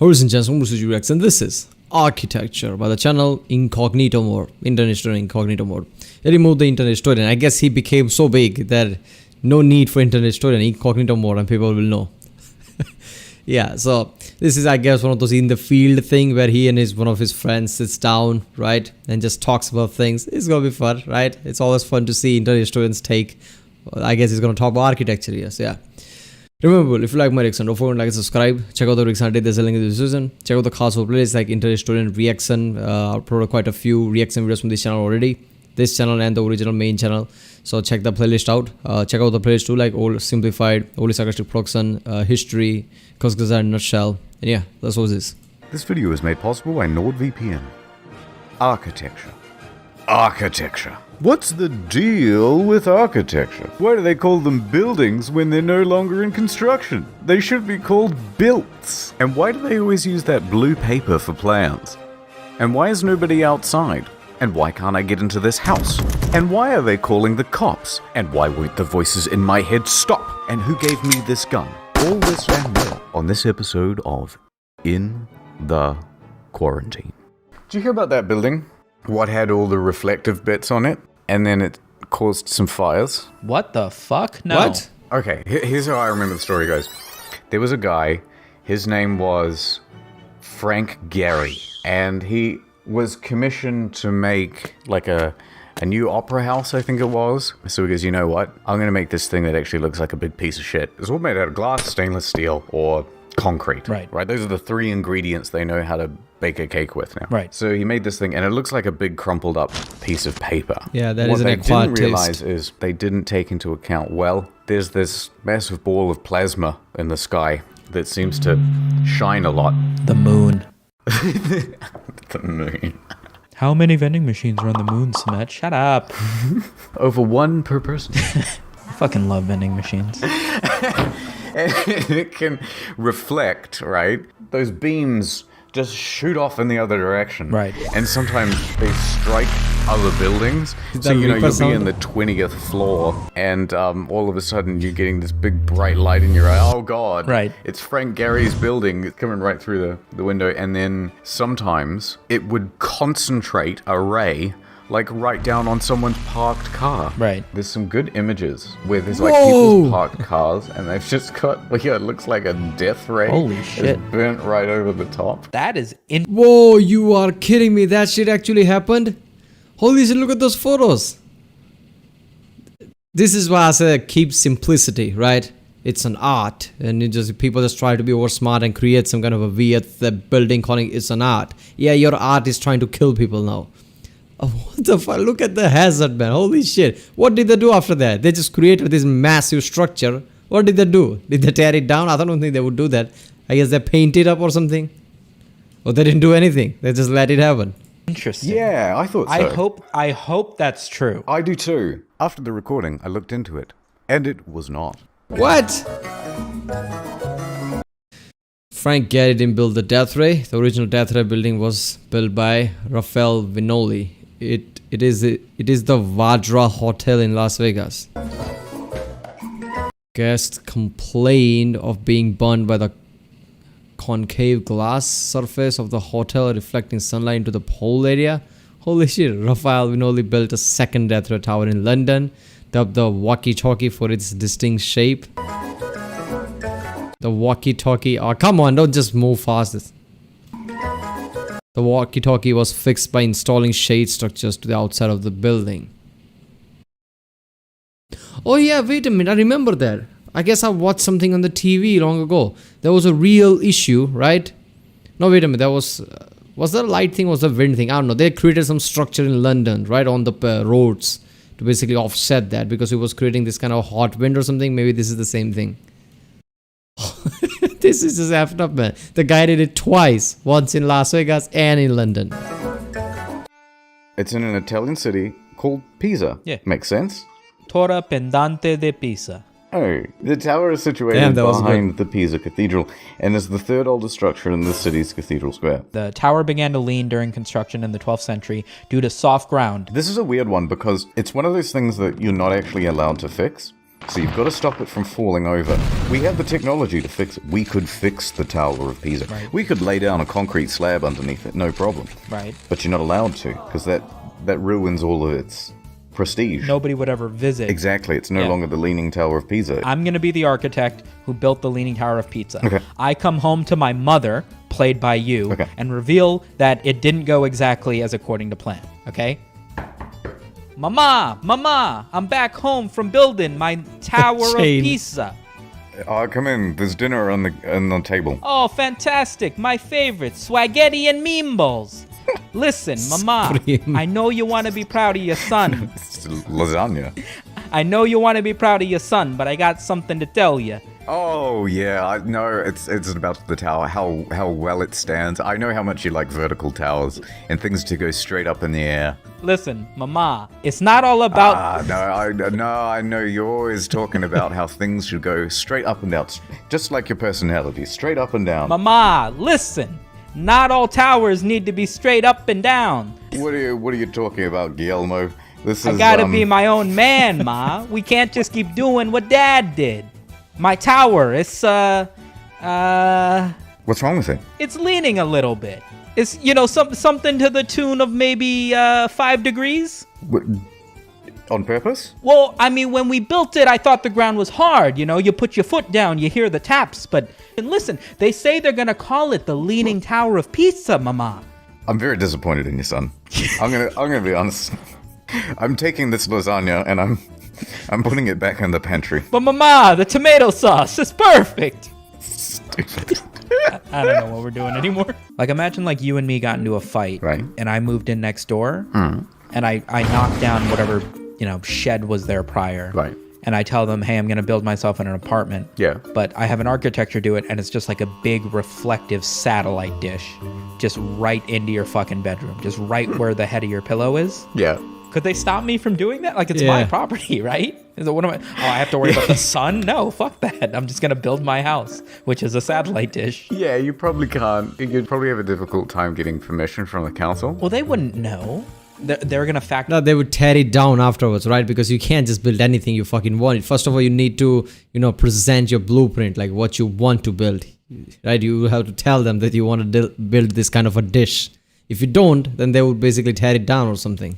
Ladies and gentlemen, this is Rex and this is Architecture by the channel Incognito Mode, Internet Historian Incognito Mode. He removed the Internet Historian. I guess he became so big that no need for Internet Historian, Incognito Mode, and people will know. Yeah, so this is, I guess, one of those in the field thing where he and one of his friends sits down, right, and just talks about things. It's gonna be fun, right? It's always fun to see Internet Historians take. I guess he's gonna talk about architecture, yes, yeah. Remember, if you like my reaction, don't forget to like and subscribe. Check out the reaction. There's a link in the description. Check out the Colosseum playlists like Internet Historian reaction. I've uploaded quite a few reaction videos from this channel already. This channel and the original main channel. So check the playlist out. Check out the playlist too, like old simplified, old sarcastic production, history, Kazgaza in a nutshell. And yeah, that's what this. This video is made possible by NordVPN. Architecture. Architecture. What's the deal with architecture? Why do they call them buildings when they're no longer in construction? They should be called builts. And why do they always use that blue paper for plans? And why is nobody outside? And why can't I get into this house? And why are they calling the cops? And why won't the voices in my head stop? And who gave me this gun? All this and more on this episode of In the Quarantine. Did you hear about that building? What had all the reflective bits on it? And then it caused some fires. What the fuck? No. What? Okay, here's how I remember the story goes. There was a guy, his name was Frank Gehry, and he was commissioned to make like a new opera house, I think it was. So he goes, you know what? I'm going to make this thing that actually looks like a big piece of shit. It's all made out of glass, stainless steel, or concrete. Right. Those are the three ingredients they know how to bake a cake with now. Right. So he made this thing, and it looks like a big crumpled up piece of paper. Yeah, that is an acquired taste. What they didn't realize is they didn't take into account, well, there's this massive ball of plasma in the sky that seems to shine a lot. The moon. The moon. How many vending machines are on the moon, Smet? Shut up. Over one per person. I fucking love vending machines. And it can reflect, right? Those beams just shoot off in the other direction. Right. And sometimes they strike other buildings. So, you know, you'll be in the 20th floor and all of a sudden you're getting this big bright light in your eye. Oh, God. Right. It's Frank Gehry's building. It's coming right through the window. And then sometimes it would concentrate a ray like right down on someone's parked car. Right. There's some good images where there's like people's parked cars and they've just got, like, it looks like a death ray. Holy shit. It's burnt right over the top. That is in. Whoa, you are kidding me. That shit actually happened? Holy shit, look at those photos. This is why I say keep simplicity, right? It's an art, and people just try to be over smart and create some kind of a weird building calling it's an art. Yeah, your art is trying to kill people now. Oh, what the fuck? Look at the hazard, man. Holy shit. What did they do after that? They just created this massive structure. What did they do? Did they tear it down? I don't think they would do that. I guess they paint it up or something. Or they didn't do anything. They just let it happen. Interesting. Yeah, I thought so. I hope that's true. I do too. After the recording, I looked into it, and it was not. What? Frank Gehry didn't build the Death Ray. The original Death Ray building was built by Raphael Vignoli. It is the Vajra Hotel in Las Vegas. Guests complained of being burned by the concave glass surface of the hotel reflecting sunlight into the pole area. Holy shit, Raphael Vignoli built a second Death Ray tower in London, dubbed the walkie-talkie for its distinct shape. The walkie-talkie, oh come on, don't just move fast. The walkie-talkie was fixed by installing shade structures to the outside of the building. Oh yeah, wait a minute, I remember that. I guess I watched something on the TV long ago. There was a real issue, right? No, wait a minute, was that a light thing or was that a wind thing? I don't know. They created some structure in London, right, on the roads to basically offset that because it was creating this kind of hot wind or something. Maybe this is the same thing. This is just effed up, man. The guy did it twice. Once in Las Vegas and in London. It's in an Italian city called Pisa. Yeah. Makes sense? Torre Pendente de Pisa. Oh, the tower is situated behind the Pisa Cathedral and is the third oldest structure in the city's cathedral square. The tower began to lean during construction in the 12th century due to soft ground. This is a weird one because it's one of those things that you're not actually allowed to fix. So you've got to stop it from falling over. We have the technology to fix it. We could fix the Tower of Pisa. Right. We could lay down a concrete slab underneath it, no problem. Right. But you're not allowed to, because that ruins all of its prestige. Nobody would ever visit. Exactly, it's no longer the Leaning Tower of Pisa. I'm going to be the architect who built the Leaning Tower of Pisa. Okay. I come home to my mother, played by you, and reveal that it didn't go exactly as according to plan. Okay? Mama, I'm back home from building my Tower of Pisa. Come in, there's dinner on the table. Oh, fantastic. My favorite, spaghetti and meatballs. Listen, Mama, I know you want to be proud of your son. It's lasagna. I know you want to be proud of your son, but I got something to tell you. Oh yeah, I know. It's about the tower, how well it stands. I know how much you like vertical towers and things to go straight up in the air. Listen, Mama, it's not all about... I know you're always talking about how things should go straight up and down, just like your personality, straight up and down. Mama, listen, not all towers need to be straight up and down. What are you talking about, Guillermo? I gotta be my own man, Ma. We can't just keep doing what Dad did. My tower, it's What's wrong with it? It's leaning a little bit. It's, something to the tune of maybe 5 degrees. What, on purpose? Well, I mean, when we built it, I thought the ground was hard. You put your foot down, you hear the taps. And listen, they say they're gonna call it the Leaning Tower of Pisa, Mama. I'm very disappointed in you, son. I'm gonna be honest. I'm taking this lasagna and I'm putting it back in the pantry. But Mama, the tomato sauce is perfect. Stupid. I don't know what we're doing anymore. Like, imagine like you and me got into a fight, right? And I moved in next door, and I knocked down whatever shed was there prior, right? And I tell them, hey, I'm gonna build myself an apartment. Yeah. But I have an architecture do it, and it's just like a big reflective satellite dish, just right into your fucking bedroom, just right where the head of your pillow is. Yeah. Could they stop me from doing that? Like, it's my property, right? Is it, what am I? Oh, I have to worry about the sun? No, fuck that. I'm just gonna build my house, which is a satellite dish. Yeah, you probably can't. You'd probably have a difficult time getting permission from the council. Well, they wouldn't know. They're gonna factor. No, they would tear it down afterwards, right? Because you can't just build anything you fucking want. First of all, you need to, present your blueprint, like what you want to build, right? You have to tell them that you want to build this kind of a dish. If you don't, then they would basically tear it down or something.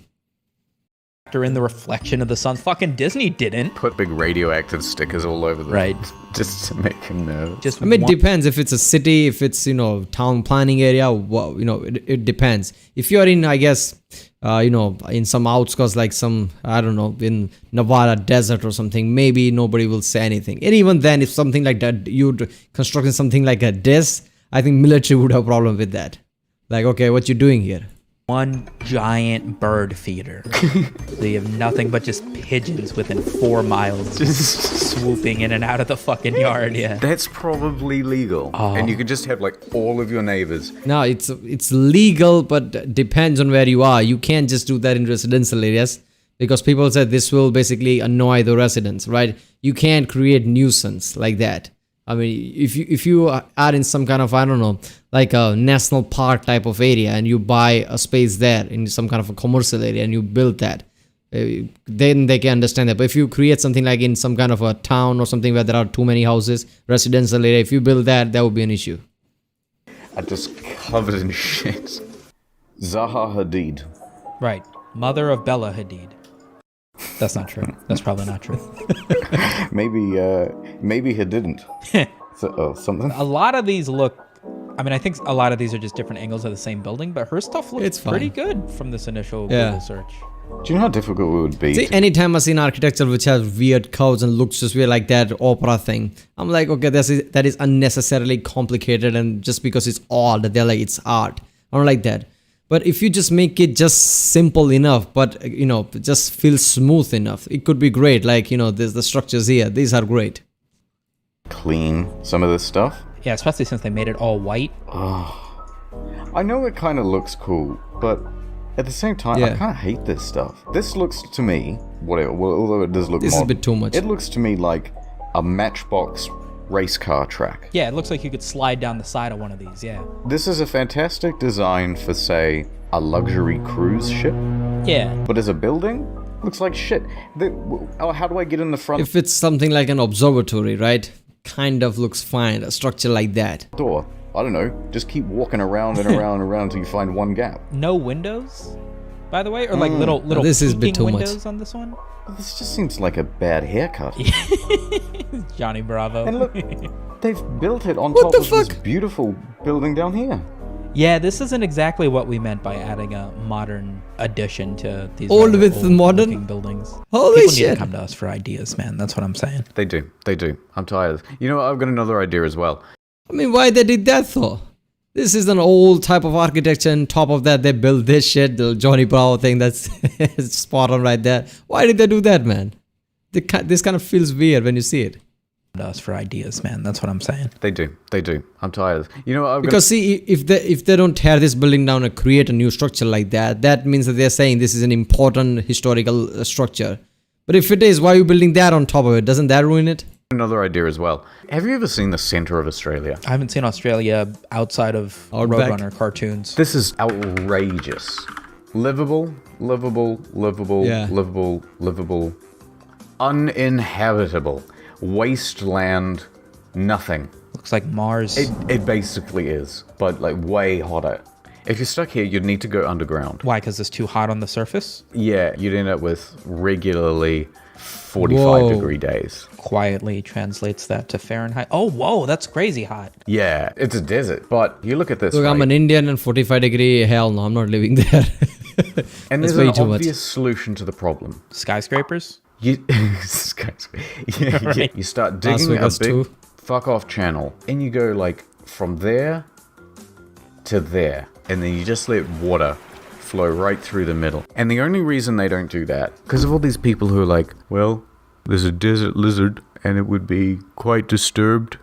In the reflection of the sun. Fucking Disney didn't. Put big radioactive stickers all over them. Right. Just to make them nervous. I mean, it depends. If it's a city, if it's, town planning area, well, it depends. If you're in, I guess, in some outskirts, like some, I don't know, in Nevada desert or something, maybe nobody will say anything. And even then, if something like that, you'd construct something like a this, I think military would have a problem with that. Like, okay, what you doing here? One giant bird feeder. So you have nothing but just pigeons within 4 miles just swooping in and out of the fucking yard. Yeah. That's probably legal. Oh. And you could just have like all of your neighbors. No, it's legal, but depends on where you are. You can't just do that in residential areas because people said this will basically annoy the residents, right? You can't create nuisance like that. I mean, if you are in some kind of, I don't know, like a national park type of area and you buy a space there in some kind of a commercial area and you build that, then they can understand that. But if you create something like in some kind of a town or something where there are too many houses, residential area, if you build that, that would be an issue. I'm just covered in shit. Zaha Hadid. Right. Mother of Bella Hadid. That's not true. That's probably not true. Maybe he didn't. Something. A lot of these look, I mean, I think a lot of these are just different angles of the same building, but her stuff looks pretty good from this initial Google search. Do you know how difficult it would be? See, anytime I see an architecture which has weird curves and looks just weird like that opera thing, I'm like, okay, that is unnecessarily complicated, and just because it's odd, they're like, it's art. I don't like that. But if you just make it just simple enough, but just feel smooth enough, it could be great. Like, there's the structures here. These are great. Clean some of this stuff. Yeah, especially since they made it all white. Oh, I know it kind of looks cool, but at the same time, I kind of hate this stuff. This looks to me, although it does look this modern, is a bit too much. It looks to me like a Matchbox race car track. Yeah, it looks like you could slide down the side of one of these, yeah. This is a fantastic design for, say, a luxury cruise ship. Yeah. But as a building, Looks like shit. How do I get in the front If it's something like an observatory, right? Kind of looks fine, a structure like that. door? I don't know. Just keep walking around and around and around until you find one gap. No windows, by the way, or like little This is a bit peeking too much. windows on this one. Well, this just seems like a bad haircut. Johnny Bravo. And look, they've built it on What top the of fuck? this beautiful building down here. Yeah, this isn't exactly what we meant by adding a modern addition to these Old rather with modern? looking buildings. Holy People need shit. to come to us for ideas, man. That's what I'm saying. They do. I'm tired. You know what? I've got another idea as well. I mean, why they did that though? This is an old type of architecture, and top of that they built this shit, the Johnny Bravo thing, that's spot on right there. Why did they do that, man? This kind of feels weird when you see it. To us for ideas, man. That's what I'm saying. They do. I'm tired. You know what? Because see, if they don't tear this building down and create a new structure like that, that means that they're saying this is an important historical structure. But if it is, why are you building that on top of it? Doesn't that ruin it? Another idea as well. Have you ever seen the center of Australia? I haven't seen Australia outside of Outback. Roadrunner cartoons. This is outrageous. Livable, Yeah. livable, uninhabitable, wasteland, nothing. Looks like Mars. It basically is, but like way hotter. If you're stuck here, you'd need to go underground. Why? Because it's too hot on the surface? Yeah, you'd end up with regularly 45 Whoa. degree days. Quietly translates that to Fahrenheit. Oh, whoa, that's crazy hot. Yeah, it's a desert, but you look at this. Look, I'm right? an Indian and 45 degree, hell no, I'm not living there. And That's there's way an too much. obvious solution to the problem. Skyscrapers? You, you start digging a Vegas big too. fuck off channel, and you go like from there to there, and then you just let water flow right through the middle. And the only reason they don't do that, because of all these people who are like, well, there's a desert lizard, and it would be quite disturbed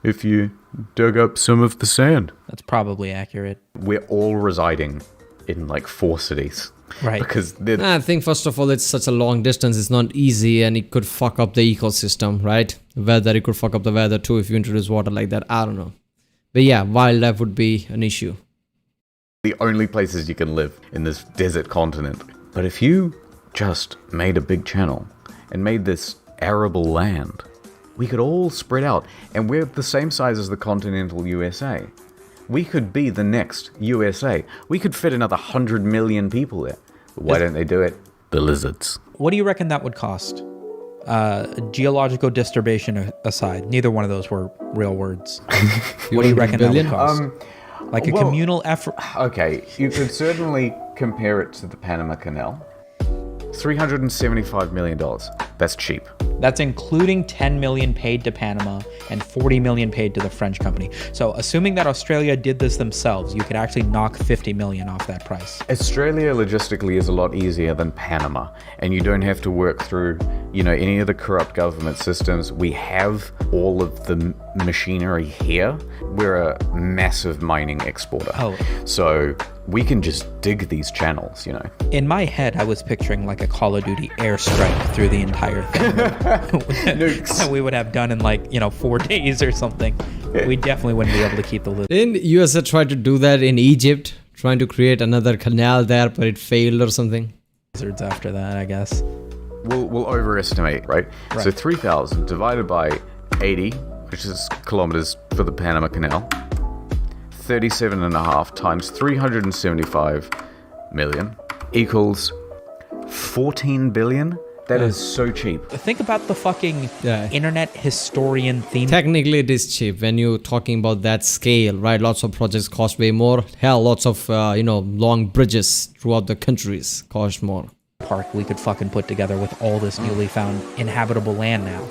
if you dug up some of the sand. That's probably accurate. We're all residing in like 4 cities. Right. Because they're I think first of all, it's such a long distance, it's not easy, and it could fuck up the ecosystem, right? Weather, it could fuck up the weather too if you introduce water like that. I don't know. But yeah, wildlife would be an issue. the only places you can live in this desert continent. But if you just made a big channel and made this arable land, we could all spread out, and we're the same size as the continental USA. We could be the next USA. We could fit another 100 million people there. But why don't they do it? The lizards. What do you reckon that would cost? Geological disturbation aside, neither one of those were real words. What do you reckon that would cost? Like a well- communal effort. Okay, you could certainly compare it to the Panama Canal. $375 million. That's cheap. That's including 10 million paid to Panama and 40 million paid to the French company. So assuming that Australia did this themselves, you could actually knock 50 million off that price. Australia logistically is a lot easier than Panama, and you don't have to work through, any of the corrupt government systems. We have all of the machinery here. We're a massive mining exporter. Oh. So we can just dig these channels, In my head, I was picturing like a Call of Duty airstrike through the entire thing that we would have done in 4 days or something. We definitely wouldn't be able to keep the lid. Didn't USA try to do that in Egypt? Trying to create another canal there, but it failed or something? Lizards after that, I guess. We'll overestimate, right? So 3,000 divided by 80, which is kilometers for the Panama Canal, 37.5 times 375 million equals 14 billion. That is so cheap. Think about the fucking Yeah. internet historian theme. Technically, it is cheap when you're talking about that scale, right? Lots of projects cost way more. Hell, lots of, long bridges throughout the countries cost more. Park we could fucking put together with all this newly found inhabitable land now.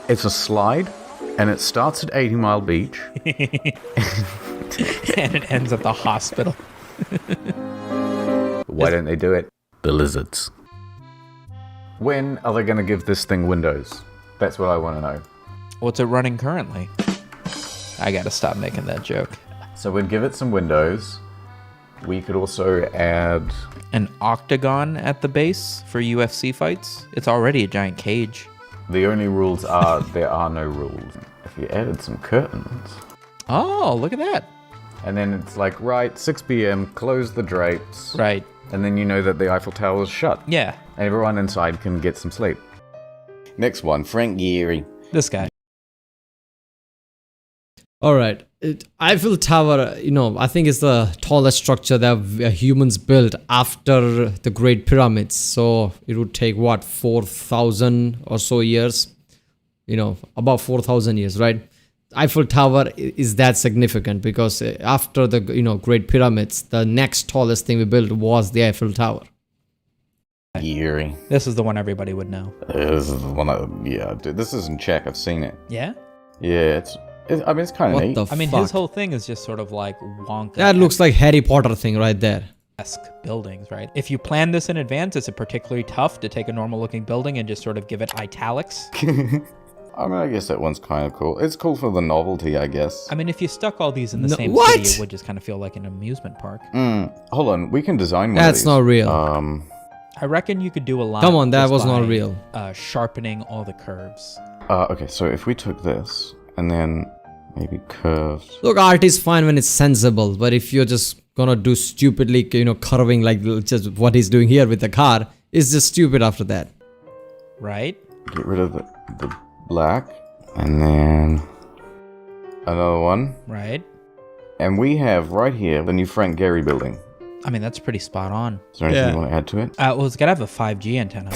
It's a slide, and it starts at 80 Mile Beach. And it ends at the hospital. Why don't they do it? The lizards. When are they going to give this thing Windows? That's what I want to know. What's it running currently? I gotta stop making that joke. So we'd give it some Windows. We could also add... An octagon at the base for UFC fights? It's already a giant cage. The only rules are there are no rules. If you added some curtains... Oh, look at that. And then it's like, 6 p.m., close the drapes. Right. And then you know that the Eiffel Tower is shut. Yeah. Everyone inside can get some sleep. Next one, Frank Gehry. This guy. All right. Eiffel Tower, I think it's the tallest structure that humans built after the Great Pyramids. So it would take, 4,000 or so years? About 4,000 years, right? Eiffel Tower is that significant because after the, Great Pyramids, the next tallest thing we built was the Eiffel Tower. Gehry. This is the one everybody would know. This is the one dude, this is in Czech. I've seen it. Yeah? Yeah, it's kind of neat. What the I mean, fuck? his whole thing is just sort of like Wonka. That looks like Harry Potter thing right there. Esque buildings, right? If you plan this in advance, is it particularly tough to take a normal looking building and just sort of give it italics? I mean, I guess that one's kind of cool. It's cool for the novelty, I guess. I mean, if you stuck all these in the same what? city, it would just kind of feel like an amusement park. Hold on, we can design one That's of these. not real. I reckon you could do a lot. Come on, that just was not by, real. Sharpening all the curves. Okay, so if we took this and then maybe curved. Look, art is fine when it's sensible, but if you're just gonna do stupidly, curving like just what he's doing here with the car, it's just stupid after that. Right? Get rid of the black and then another one. Right. And we have right here the new Frank Gehry building. I mean, that's pretty spot on. Is there anything Yeah. you want to add to it? Well, it's gotta have a 5G antenna.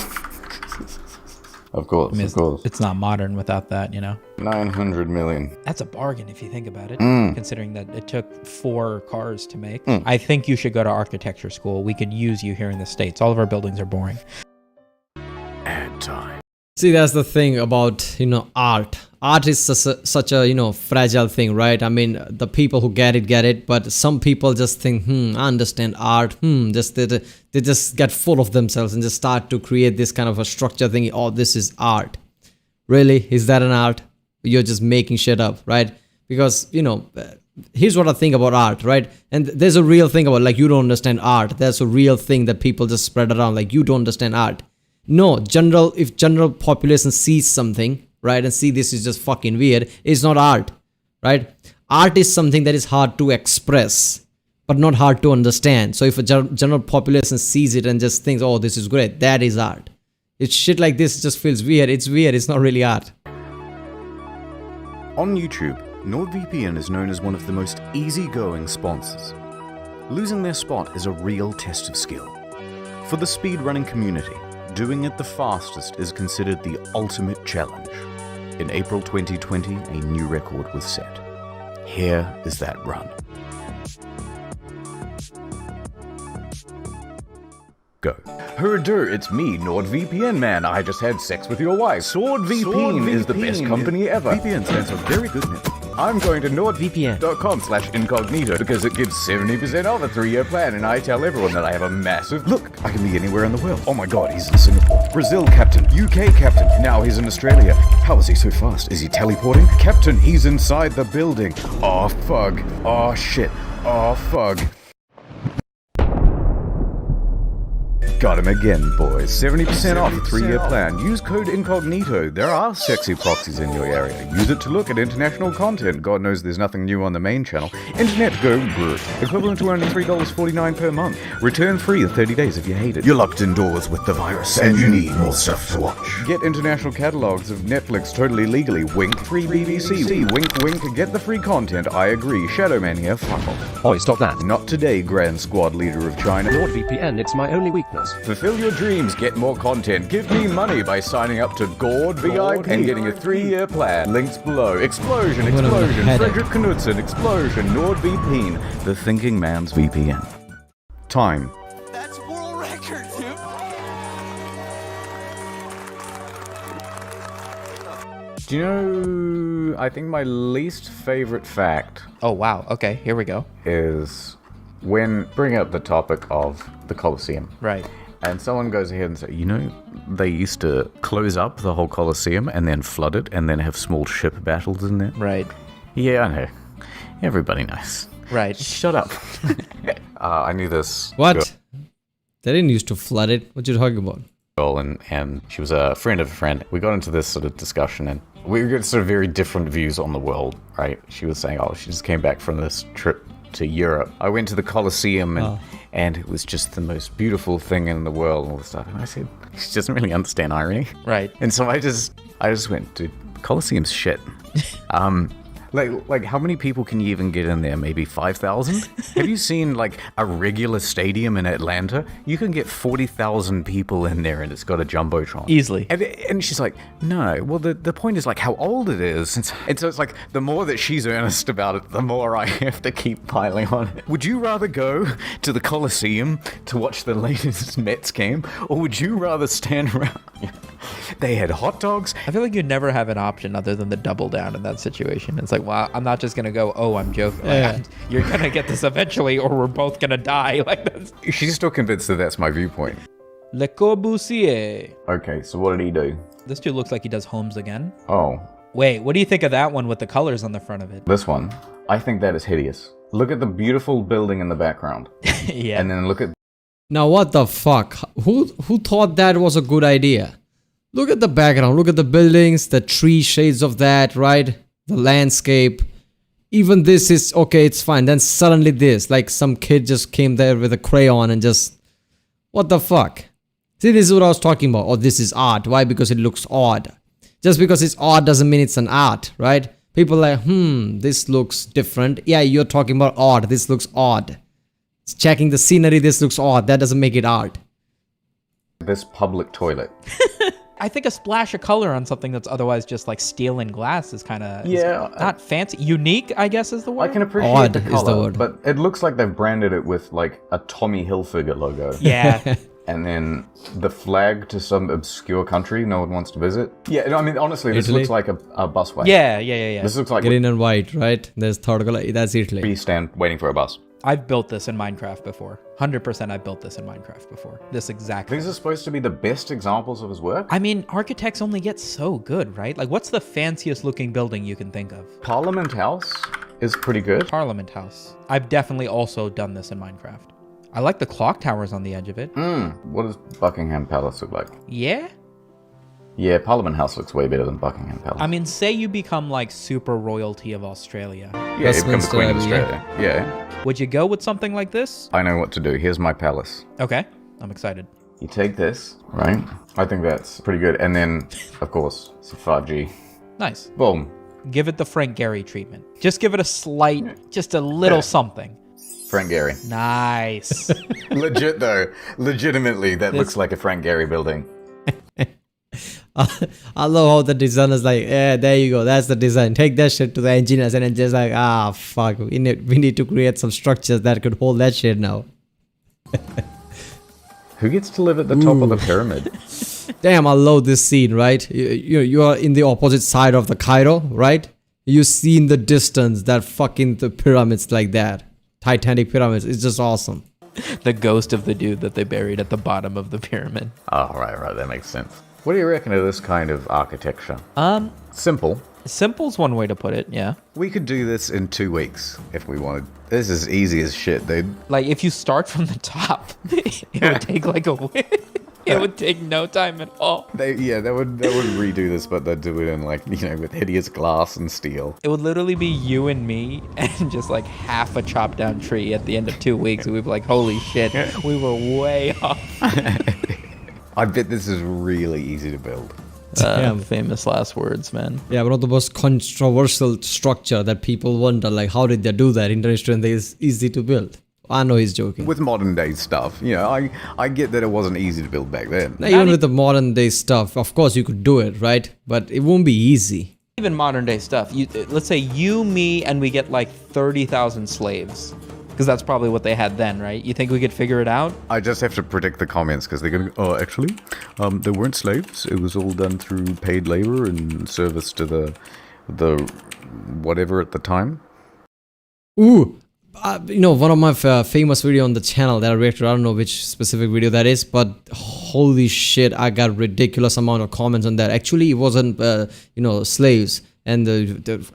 Of course, I mean, of course. it's not modern without that, 900 million. That's a bargain if you think about it, considering that it took 4 cars to make. I think you should go to architecture school. We could use you here in the States. All of our buildings are boring. Ad time. See, that's the thing about, art. Art is such a, fragile thing, right? I mean, the people who get it, but some people just think, I understand art. They just get full of themselves and just start to create this kind of a structure thinking, oh, this is art. Really? Is that an art? You're just making shit up, right? Because, here's what I think about art, right? And there's a real thing about, like, you don't understand art. There's a real thing that people just spread around, like, you don't understand art. No, if general population sees something, right, and see this is just fucking weird, it's not art, right? Art is something that is hard to express, but not hard to understand. So if a general population sees it and just thinks, oh, this is great, that is art. It's shit like this just feels weird. It's weird. It's not really art. On YouTube, NordVPN is known as one of the most easygoing sponsors. Losing their spot is a real test of skill. For the speedrunning community, doing it the fastest is considered the ultimate challenge. In April 2020, a new record was set. Here is that run. Go. Herder, it's me, NordVPN man. I just had sex with your wife. SwordVPN is the best company ever. VPN stands for very good net. I'm going to nordvpn.com/incognito because it gives 70% off a 3-year plan, and I tell everyone that I have a massive... Look, I can be anywhere in the world. Oh my god, he's in Singapore. Brazil captain. UK captain. Now he's in Australia. How is he so fast? Is he teleporting? Captain, he's inside the building. Oh, fug. Oh, shit. Oh, fug. Got him again, boys. 70% off a 3-year plan. Use code incognito. There are sexy proxies in your area. Use it to look at international content. God knows there's nothing new on the main channel. Internet go brr. Equivalent to only $3.49 per month. Return free in 30 days if you hate it. You're locked indoors with the virus, and you need more stuff to watch. Get international catalogs of Netflix totally legally. Wink. Free BBC. Wink, wink. Get the free content. I agree. Shadowman here. Fuck off. Oi, stop that. Not today, Grand Squad Leader of China. NordVPN, it's my only weakness. Fulfill your dreams, get more content, give me money by signing up to Gord VIP and getting a 3-year plan. Links below. Explosion, explosion, Frederick Knudsen, explosion, NordVPN, the thinking man's VPN. Time. That's world record, dude. Do you know, I think my least favorite fact Oh, wow. Okay, here we go. is when bring up the topic of the Colosseum. Right. And someone goes ahead and says, they used to close up the whole Colosseum and then flood it and then have small ship battles in there. Right. Yeah, I know. Everybody knows. Right. Shut up. I knew this What? They didn't used to flood it. What you talking about? girl, and she was a friend of a friend. We got into this sort of discussion, and we got sort of very different views on the world, right? She was saying, she just came back from this trip to Europe. I went to the Colosseum and it was just the most beautiful thing in the world and all this stuff. And I said, she doesn't really understand irony. Right. And so I just went, dude, Colosseum's shit. Like how many people can you even get in there? Maybe 5,000? Have you seen like a regular stadium in Atlanta? You can get 40,000 people in there and it's got a jumbotron. Easily. And she's like, no, well the point is like how old it is. And so it's like the more that she's earnest about it, the more I have to keep piling on it. Would you rather go to the Colosseum to watch the latest Mets game? Or would you rather stand around? They had hot dogs. I feel like you'd never have an option other than the double down in that situation. It's like, well, I'm not just going to go, oh, I'm joking. Like, you're going to get this eventually or we're both going to die. Like that's... She's still convinced that that's my viewpoint. Le Corbusier. Okay, so what did he do? This dude looks like he does homes again. Oh. Wait, what do you think of that one with the colors on the front of it? This one. I think that is hideous. Look at the beautiful building in the background. Yeah. And then look at... Now what the fuck? Who thought that was a good idea? Look at the background, look at the buildings, the tree shades of that, right? The landscape. Even this is, okay, it's fine. Then suddenly this, like some kid just came there with a crayon and just, what the fuck? See, this is what I was talking about. Oh, this is art. Why? Because it looks odd. Just because it's odd doesn't mean it's an art, right? People are like, this looks different. Yeah, you're talking about odd. This looks odd. It's checking the scenery, this looks odd. That doesn't make it art. this public toilet. I think a splash of color on something that's otherwise just like steel and glass is kind of not fancy. Unique, I guess, is the word. I can appreciate Odd the is color, the word. but it looks like they've branded it with like a Tommy Hilfiger logo. Yeah. And then the flag to some obscure country no one wants to visit. Yeah, no, I mean, honestly, this Italy? looks like a busway. Yeah. This looks like Green and white, right? There's third color. That's Italy. we stand waiting for a bus. I've built this in Minecraft before. 100% I've built this in Minecraft before. This exact These are supposed to be the best examples of his work. I mean, architects only get so good, right? Like, what's the fanciest looking building you can think of? Parliament House is pretty good. Parliament House. I've definitely also done this in Minecraft. I like the clock towers on the edge of it. What does Buckingham Palace look like? Yeah? Yeah, Parliament House looks way better than Buckingham Palace. I mean, say you become like super royalty of Australia. yeah, you become the Queen of Westminster Australia. Yeah. Would you go with something like this? I know what to do. Here's my palace. Okay, I'm excited. You take this, right? I think that's pretty good. And then, of course, it's a 5G. Nice. Boom. Give it the Frank Gehry treatment. Just give it a slight, just a little something. Frank Gehry. Nice. Legit, though. Legitimately, that looks like a Frank Gehry building. I love how the designer's like, yeah, there you go. That's the design. Take that shit to the engineers and then just like, fuck. We need to create some structures that could hold that shit now. Who gets to live at the top of the pyramid? Damn, I love this scene, right? You are in the opposite side of the Cairo, right? You see in the distance that fucking the pyramids like that. Titanic pyramids. It's just awesome. The ghost of the dude that they buried at the bottom of the pyramid. Oh, right. That makes sense. What do you reckon of this kind of architecture? Simple. Simple's one way to put it, yeah. We could do this in 2 weeks if we wanted. This is easy as shit, dude. Like, if you start from the top, it would take like a week. It would take no time at all. They would redo this, but they'd do it in like, with hideous glass and steel. It would literally be you and me and just like half a chopped down tree at the end of 2 weeks. And we'd be like, holy shit, we were way off. I bet this is really easy to build. Famous last words, man. Yeah, one of the most controversial structure that people wonder, like, how did they do that? Internet student is easy to build. I know he's joking. With modern day stuff, I get that it wasn't easy to build back then. Now, even with the modern day stuff, of course you could do it, right? But it won't be easy. Even modern day stuff. Let's say you, me, and we get like 30,000 slaves. Because that's probably what they had then, right? You think we could figure it out? I just have to predict the comments because they're going to go, actually, there weren't slaves. It was all done through paid labor and service to the whatever at the time. Ooh, one of my famous video on the channel that I reacted, I don't know which specific video that is, but holy shit, I got ridiculous amount of comments on that. Actually, it wasn't, slaves. And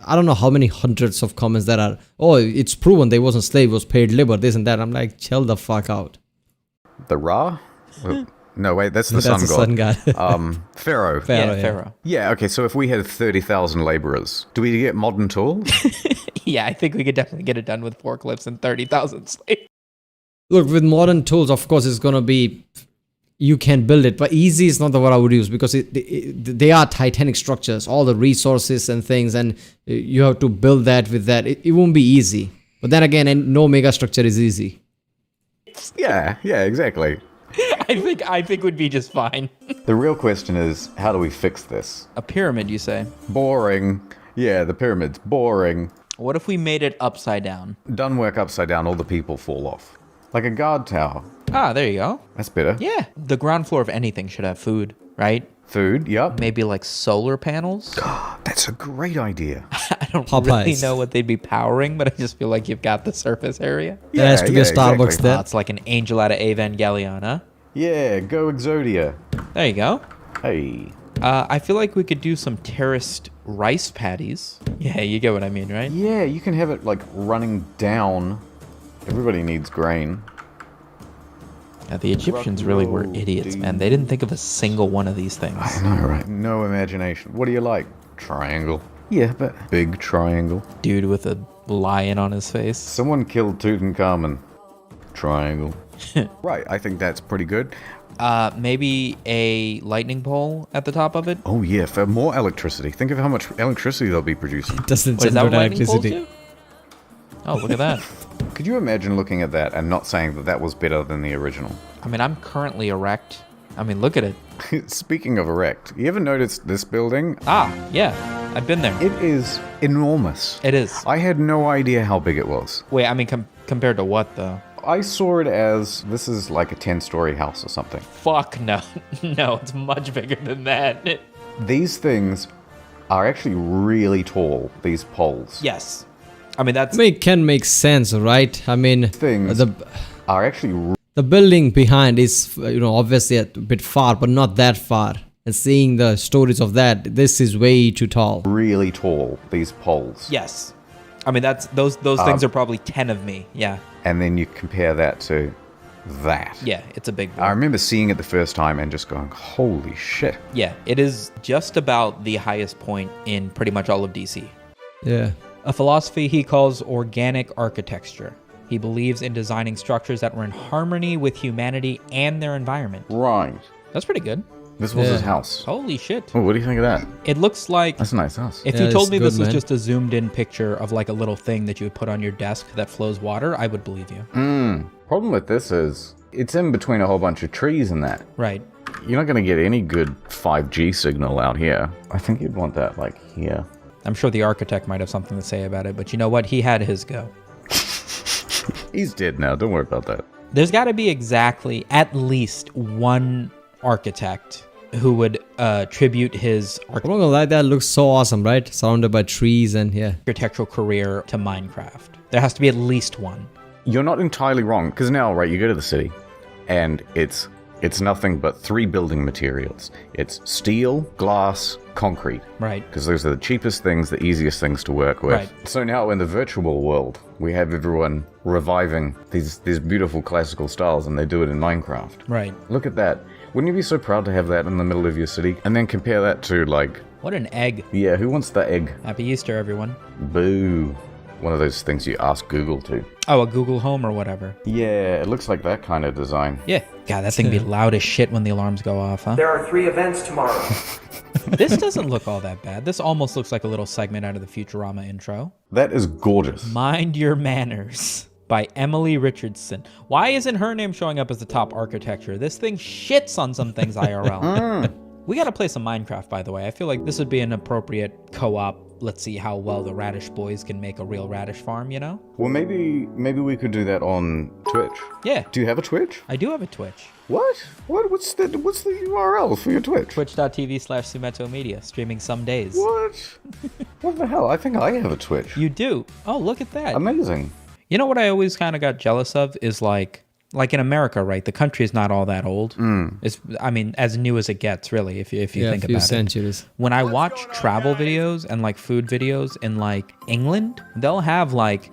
I don't know how many hundreds of comments that are, it's proven they wasn't slave, it was paid labor, this and that. I'm like, chill the fuck out. The Ra? No, wait, that's the That's sun the god. sun god. Pharaoh. Pharaoh, Yeah, yeah. Pharaoh. Yeah, okay, so if we had 30,000 laborers, do we get modern tools? Yeah, I think we could definitely get it done with forklifts and 30,000 slaves. Look, with modern tools, of course, it's gonna be you can build it, but easy is not the word I would use because they are titanic structures, all the resources and things, and you have to build that with that. It won't be easy. But then again, and no mega structure is easy. Yeah, exactly. I think would be just fine. The real question is, how do we fix this? A pyramid, you say? Boring. Yeah, the pyramid's boring. What if we made it upside down? Done work upside down, all the people fall off. Like a guard tower. Ah, there you go. That's better. Yeah. The ground floor of anything should have food, right? Food, yep. Maybe like solar panels? That's a great idea. I don't Popeyes. really know what they'd be powering, but I just feel like you've got the surface area. There has to be a Starbucks exactly. there. It's like an angel out of Evangelion, huh? Yeah, go Exodia. There you go. Hey. I feel like we could do some terraced rice patties. Yeah, you get what I mean, right? Yeah, you can have it like running down. Everybody needs grain. Yeah, the Egyptians really were idiots, man. They didn't think of a single one of these things. I know, right? No imagination. What do you like? Triangle. Yeah, but big triangle. Dude with a lion on his face. Someone killed Tutankhamun. Triangle. Right, I think that's pretty good. Maybe a lightning pole at the top of it. Oh yeah, for more electricity. Think of how much electricity they'll be producing. Doesn't Wait, is that what generate lightning poles electricity. do? Oh, look at that. Could you imagine looking at that and not saying that that was better than the original? I mean, I'm currently erect. I mean, look at it. Speaking of erect, you ever noticed this building? Ah, yeah. I've been there. It is enormous. It is. I had no idea how big it was. Wait, I mean, compared to what, though? I saw it as this is like a 10-story house or something. Fuck no. No, it's much bigger than that. These things are actually really tall, these poles. Yes. I mean, that's... I mean, it can make sense, right? I mean, Things are actually the building behind is, obviously a bit far, but not that far. And seeing the stories of that, this is way too tall. really tall, these poles. Yes. I mean, that's those things are probably 10 of me. Yeah. And then you compare that to that. Yeah, it's a big I one. remember seeing it the first time and just going, holy shit. Yeah, it is just about the highest point in pretty much all of DC. Yeah. A philosophy he calls organic architecture. He believes in designing structures that were in harmony with humanity and their environment. Right. That's pretty good. This was his Yeah. house. Holy shit. Oh, what do you think of that? It looks like... That's a nice house. If Yeah, you told it's me this good, was man. just a zoomed in picture of like a little thing that you would put on your desk that flows water, I would believe you. Problem with this is, it's in between a whole bunch of trees and that. Right. You're not going to get any good 5G signal out here. I think you'd want that, like, here. I'm sure the architect might have something to say about it, but you know what? He had his go. He's dead now, don't worry about that. There's got to be exactly at least one architect who would tribute his I'm not gonna lie, that looks so awesome, right? Surrounded by trees and yeah. architectural career to Minecraft. There has to be at least one. You're not entirely wrong, because now, right, you go to the city, and it's nothing but 3 building materials. It's steel, glass, concrete. Right. Because those are the cheapest things, the easiest things to work with. Right. So now in the virtual world, we have everyone reviving these beautiful classical styles, and they do it in Minecraft. Right. Look at that. Wouldn't you be so proud to have that in the middle of your city? And then compare that to, like, What an egg. yeah, who wants the egg? Happy Easter, everyone. Boo. One of those things you ask Google to. Oh, a Google Home or whatever. Yeah, it looks like that kind of design. Yeah. God, that thing be loud as shit when the alarms go off, huh? There are 3 events tomorrow. This doesn't look all that bad. This almost looks like a little segment out of the Futurama intro. That is gorgeous. Mind Your Manners by Emily Richardson. Why isn't her name showing up as the top architecture? This thing shits on some things IRL. We gotta play some Minecraft, by the way. I feel like this would be an appropriate co-op. Let's see how well the Radish Boys can make a real radish farm, you know? Well, maybe we could do that on Twitch. Yeah, Do you have a Twitch? I do have a Twitch. What? What's the URL for your Twitch? Twitch.tv/Sumeto Media, streaming some days. What? What the hell? I think I have a Twitch. You do? Oh, look at that. Amazing. You know what I always kind of got jealous of is like in America, right? The country is not all that old. It's, I mean, as new as it gets, really, if you Yeah, think a few about it. centuries. When I watch travel videos and like food videos in like England, they'll have like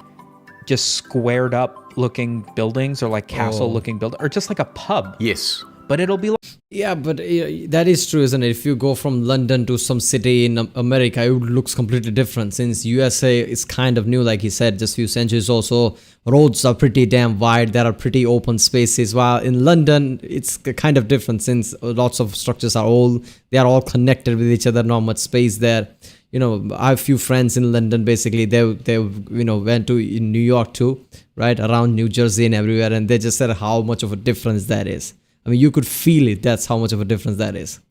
just squared up looking buildings or like castle looking buildings or just like a pub. Yes. but it'll be like Yeah, but that is true, isn't it? If you go from London to some city in America, it looks completely different. Since USA is kind of new, like he said, just few centuries or so, roads are pretty damn wide. There are pretty open spaces. While in London, it's kind of different since lots of structures are old. They are all connected with each other. Not much space there. You know, I have few friends in London. Basically, they went to in New York too, right around New Jersey and everywhere, and they just said how much of a difference that is. I mean, you could feel it. That's how much of a difference that is.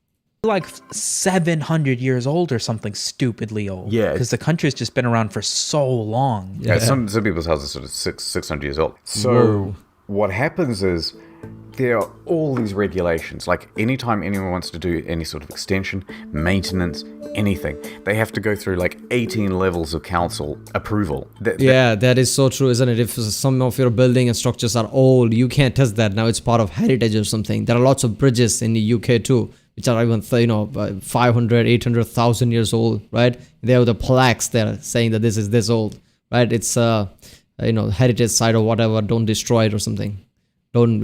like 700 years old or something stupidly old. Yeah. Because the country's just been around for so long. Yeah, some people's houses are sort of 600 years old. So Whoa. what happens is there are all these regulations. Like anytime anyone wants to do any sort of extension, maintenance, anything, they have to go through like 18 levels of council approval. Yeah, that is so true, isn't it? If some of your building and structures are old, you can't touch that. Now it's part of heritage or something. There are lots of bridges in the UK too, which are even 500, 800,000 years old, right? They have the plaques there saying that this is this old, right? It's heritage site or whatever. Don't destroy it or something. Don't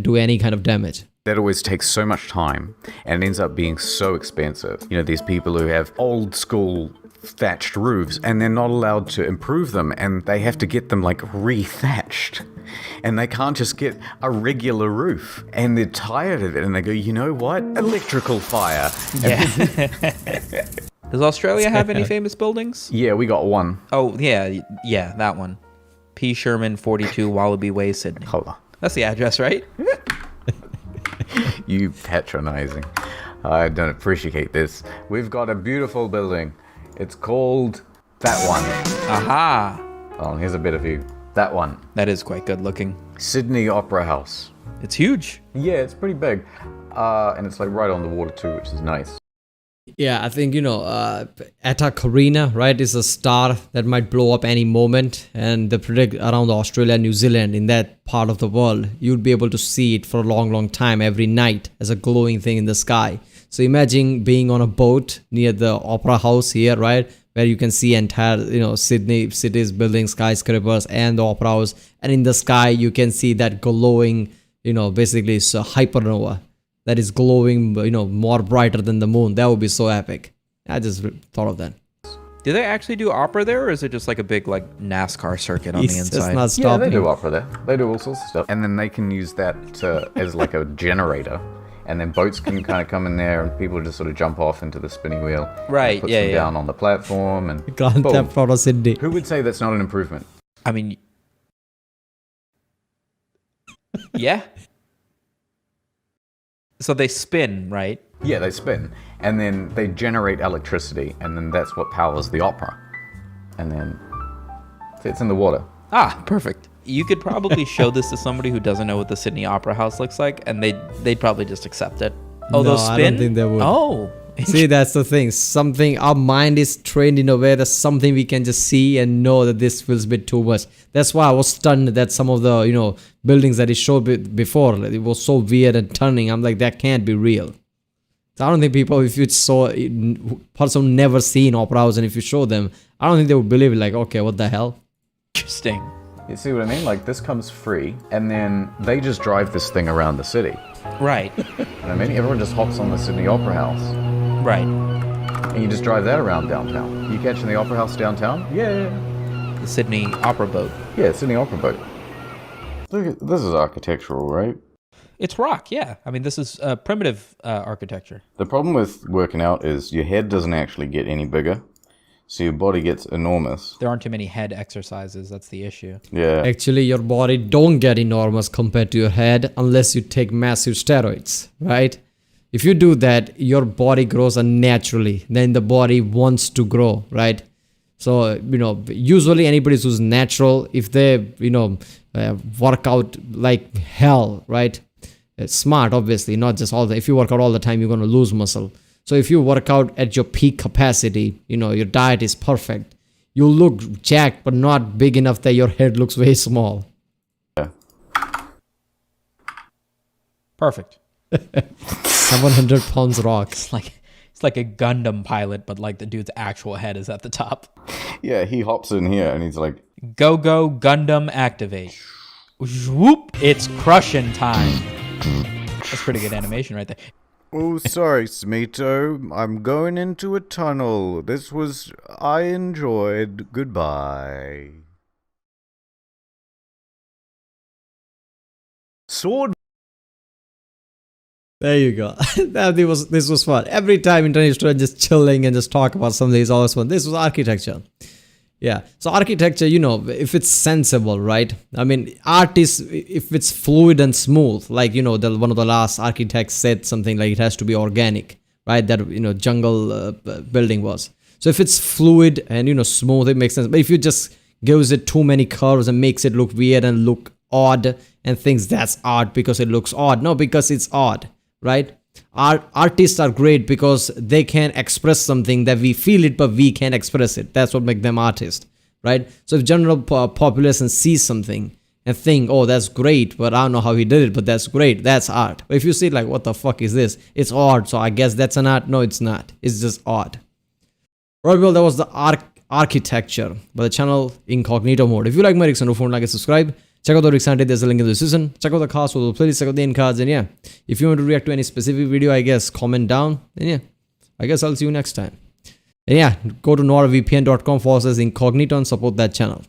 do any kind of damage. That always takes so much time and ends up being so expensive. You know, these people who have old school thatched roofs and they're not allowed to improve them and they have to get them like re-thatched. And they can't just get a regular roof. And they're tired of it and they go, you know what? Electrical fire. Yeah. Does Australia have any famous buildings? Yeah, we got one. Oh, yeah, that one. P. Sherman, 42 Wallaby Way, Sydney. Hold on. That's the address, right? You patronizing. I don't appreciate this. We've got a beautiful building. It's called that one. Aha! Oh, here's a bit of you. That one. That is quite good looking. Sydney Opera House. It's huge. Yeah, it's pretty big. And it's like right on the water too, which is nice. Yeah, I think, Atta Carina, right, is a star that might blow up any moment. And they predict around Australia, New Zealand, in that part of the world, you'd be able to see it for a long, long time every night as a glowing thing in the sky. So imagine being on a boat near the Opera House here, right, where you can see entire, Sydney cities, buildings, skyscrapers, and the Opera House. And in the sky, you can see that glowing, basically it's a hypernova that is glowing, more brighter than the moon. That would be so epic. I just thought of that. Do they actually do opera there, or is it just like a big NASCAR circuit on the It's inside? just not Yeah, stopping. they do opera there. They do all sorts of stuff. And then they can use that as like a generator. And then boats can kind of come in there and people just sort of jump off into the spinning wheel. Right, Puts yeah, them yeah. down on the platform and Grand boom. Theft Auto Sydney. Who would say that's not an improvement? I mean, yeah. So they spin, right? Yeah, they spin. And then they generate electricity. And then that's what powers the opera. And then it's in the water. Ah, perfect. You could probably show this to somebody who doesn't know what the Sydney Opera House looks like, and they'd probably just accept it. Oh, No, they'll I spin? don't think they would. Oh. See, that's the thing. Our mind is trained in a way that something we can just see and know that this feels a bit too much. That's why I was stunned that some of the, buildings that he showed before, it was so weird and turning. I'm like, that can't be real. So I don't think people, if you saw a person who never seen Opera House and if you show them, I don't think they would believe it. Like, okay, what the hell? Interesting. You see what I mean? Like, this comes free, and then they just drive this thing around the city. Right. You know what I mean? Everyone just hops on the Sydney Opera House, Right. and you just drive that around downtown. You catching the Opera House downtown? Yeah. The Sydney Opera Boat. Yeah, Sydney Opera Boat. Look at, this is architectural, right? It's rock, yeah. I mean, this is primitive architecture. The problem with working out is your head doesn't actually get any bigger, so your body gets enormous. There aren't too many head exercises. That's the issue. Yeah. Actually, your body don't get enormous compared to your head unless you take massive steroids, right? If you do that, your body grows unnaturally. Then the body wants to grow, right? So, usually anybody who's natural, if they, work out like hell, right? It's smart, obviously, not just all the, if you work out all the time, you're going to lose muscle. So if you work out at your peak capacity, your diet is perfect. You look jacked, but not big enough that your head looks very small. Perfect. 700 pounds rock. It's like a Gundam pilot, but like the dude's actual head is at the top. Yeah, he hops in here and he's like, Go Gundam activate. Whoop! It's crushing time. That's pretty good animation right there. Oh, sorry, Smito. I'm going into a tunnel. I enjoyed. Goodbye. Sword. There you go. This was fun. Every time internet student just chilling and just talk about something is always fun. This was architecture. Yeah. So architecture, if it's sensible, right? I mean, art is if it's fluid and smooth, like one of the last architects said something like it has to be organic, right? That jungle building was. So if it's fluid and smooth, it makes sense. But if you just gives it too many curves and makes it look weird and look odd and thinks that's art because it looks odd, no, because it's odd, right? Artists are great because they can express something that we feel it but we can't express it. That's what makes them artists, right? So if general population sees something and think, oh, that's great, but I don't know how he did it, but that's great, that's art. But if you see like, what the fuck is this? It's odd, so I guess that's an art. No, it's not. It's just odd. Right, well, that was the architecture by the channel Incognito Mode. If you like my Rickson, don't forget to subscribe. Check out the Rick Sante, there's a link in the description. Check out the cast for the playlist, check out the end cards, and yeah, if you want to react to any specific video, I guess, comment down, and yeah, I guess I'll see you next time. And yeah, go to nordvpn.com/incognito and support that channel.